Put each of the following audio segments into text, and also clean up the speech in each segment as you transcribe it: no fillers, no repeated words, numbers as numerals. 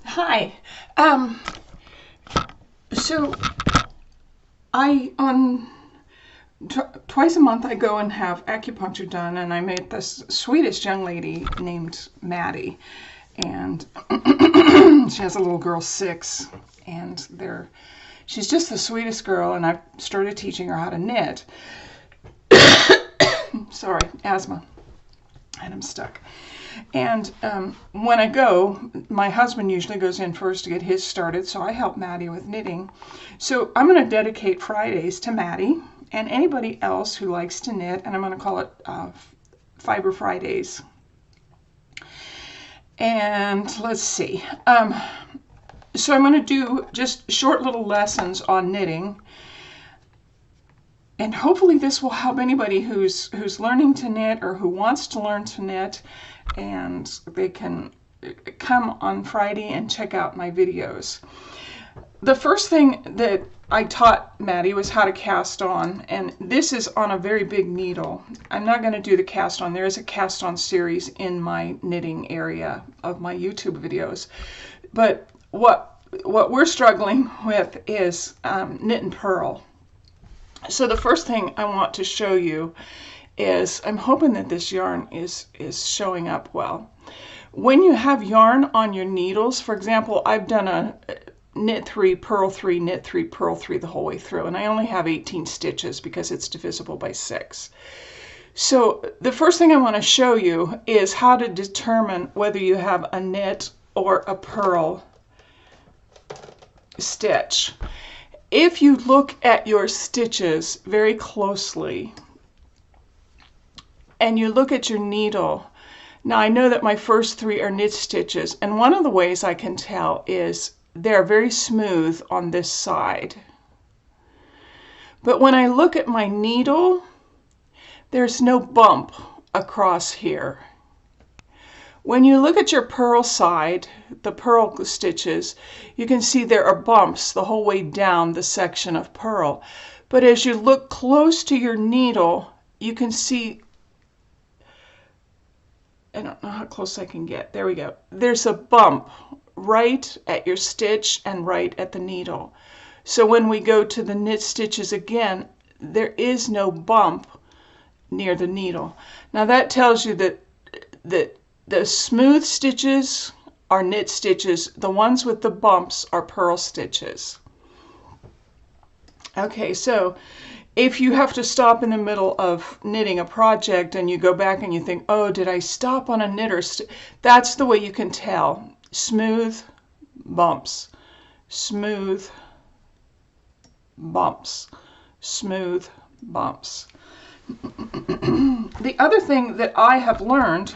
Hi. Um, so I twice a month I go and have acupuncture done, and I met this sweetest young lady named Maddie, and she has a little girl 6, and she's just the sweetest girl, and I've started teaching her how to knit. Sorry, asthma, and I'm stuck. And when I go, my husband usually goes in first to get his started, so I help Maddie with knitting. So I'm going to dedicate Fridays to Maddie and anybody else who likes to knit, and I'm going to call it Fiber Fridays. And let's see. So I'm going to do just short little lessons on knitting. And hopefully this will help anybody who's learning to knit or who wants to learn to knit, and they can come on Friday and check out my videos. The first thing that I taught Maddie was how to cast on, and this is on a very big needle. I'm not going to do the cast on. There is a cast on series in my knitting area of my YouTube videos. But what we're struggling with is knit and purl. So the first thing I want to show you is, I'm hoping that this yarn is showing up well. When you have yarn on your needles, for example, I've done a knit 3, purl 3, knit 3, purl 3 the whole way through, and I only have 18 stitches because it's divisible by 6. So the first thing I want to show you is how to determine whether you have a knit or a purl stitch. If you look at your stitches very closely and you look at your needle, now I know that my first 3 are knit stitches, and one of the ways I can tell is they're very smooth on this side. But when I look at my needle, there's no bump across here. When you look at your purl side, the purl stitches, you can see there are bumps the whole way down the section of purl. But as you look close to your needle, you can see, I don't know how close I can get. There we go. There's a bump right at your stitch and right at the needle. So when we go to the knit stitches again, there is no bump near the needle. Now that tells you that the smooth stitches are knit stitches. The ones with the bumps are purl stitches. Okay, so if you have to stop in the middle of knitting a project and you go back and you think, oh, did I stop on a knit or that's the way you can tell. Smooth bumps, smooth bumps, smooth bumps. The other thing that I have learned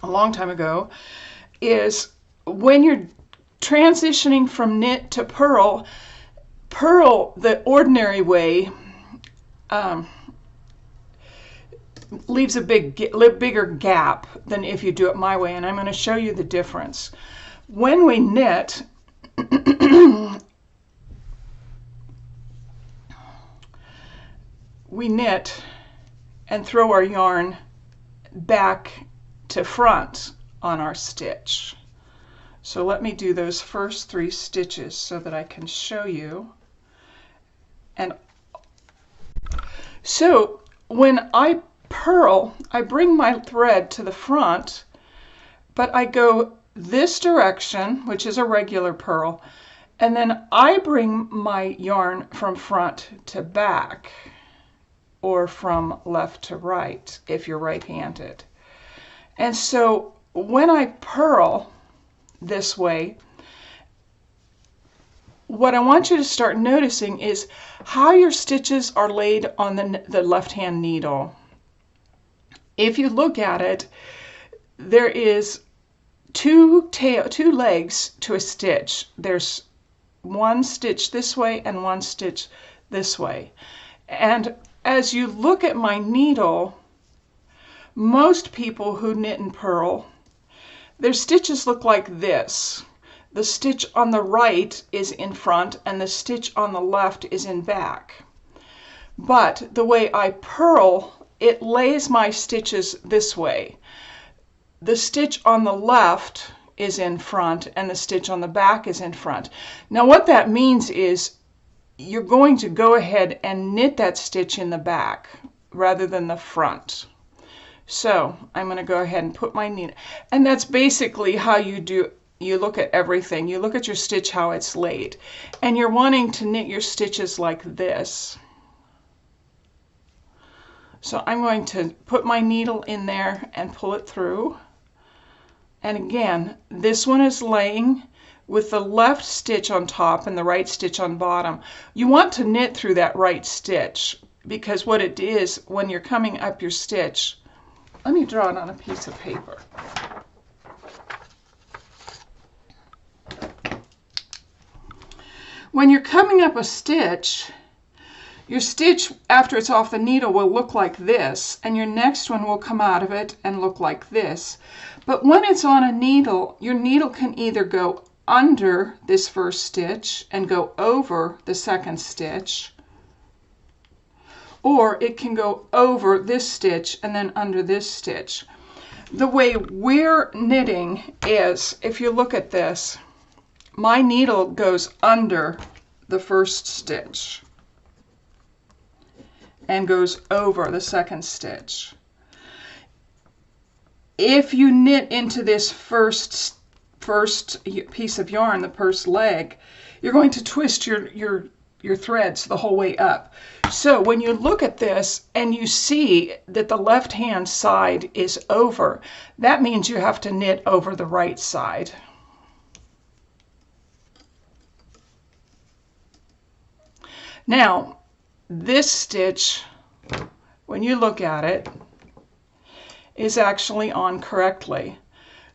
a long time ago is when you're transitioning from knit to purl, purl the ordinary way leaves a bigger gap than if you do it my way, and I'm going to show you the difference. When we knit, we knit and throw our yarn back to front on our stitch. So let me do those first 3 stitches so that I can show you. And so when I purl, I bring my thread to the front, but I go this direction, which is a regular purl, and then I bring my yarn from front to back, or from left to right if you're right-handed. And so when I purl this way, what I want you to start noticing is how your stitches are laid on the left-hand needle. If you look at it, there is two legs to a stitch. There's one stitch this way and one stitch this way. And as you look at my needle, most people who knit and purl, their stitches look like this. The stitch on the right is in front and the stitch on the left is in back. But the way I purl, it lays my stitches this way. The stitch on the left is in front and the stitch on the back is in front. Now what that means is you're going to go ahead and knit that stitch in the back rather than the front. So I'm going to go ahead and put my needle, and that's basically how you look at everything. You look at your stitch, how it's laid, and you're wanting to knit your stitches like this. So I'm going to put my needle in there and pull it through. And again, this one is laying with the left stitch on top and the right stitch on bottom. You want to knit through that right stitch, because what it is, when you're coming up your stitch, let me draw it on a piece of paper. When you're coming up a stitch, your stitch after it's off the needle will look like this, and your next one will come out of it and look like this. But when it's on a needle, your needle can either go under this first stitch and go over the second stitch, or it can go over this stitch and then under this stitch. The way we're knitting is, if you look at this, my needle goes under the first stitch and goes over the second stitch. If you knit into this first piece of yarn, the first leg, you're going to twist your threads the whole way up. So when you look at this and you see that the left hand side is over, that means you have to knit over the right side. Now, this stitch, when you look at it, is actually on correctly.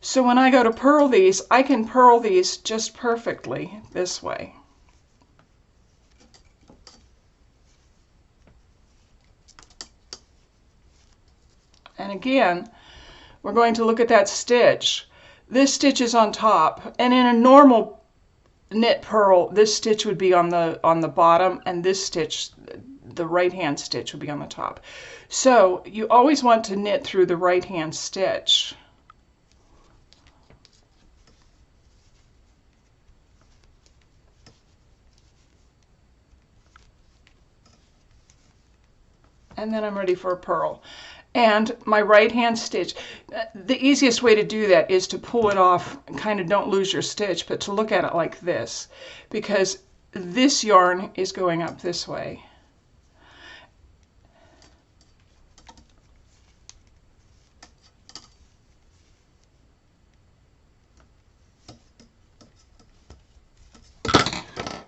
So when I go to purl these, I can purl these just perfectly this way. And again, we're going to look at that stitch. This stitch is on top, and in a normal knit purl, this stitch would be on the bottom, and this stitch, the right hand stitch, would be on the top. So you always want to knit through the right hand stitch. And then I'm ready for a purl. And my right hand stitch, the easiest way to do that is to pull it off and kind of don't lose your stitch, but to look at it like this, because this yarn is going up this way.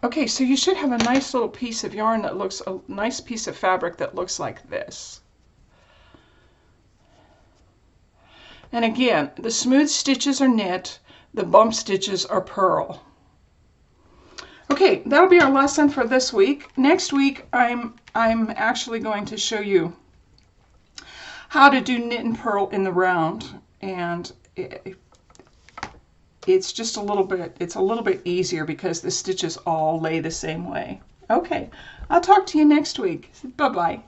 Okay, so you should have a nice little piece of yarn that looks, a nice piece of fabric that looks like this. And again, the smooth stitches are knit, the bump stitches are purl. Okay, that'll be our lesson for this week. Next week, I'm actually going to show you how to do knit and purl in the round, and it's just a little bit easier because the stitches all lay the same way. Okay, I'll talk to you next week. Bye-bye.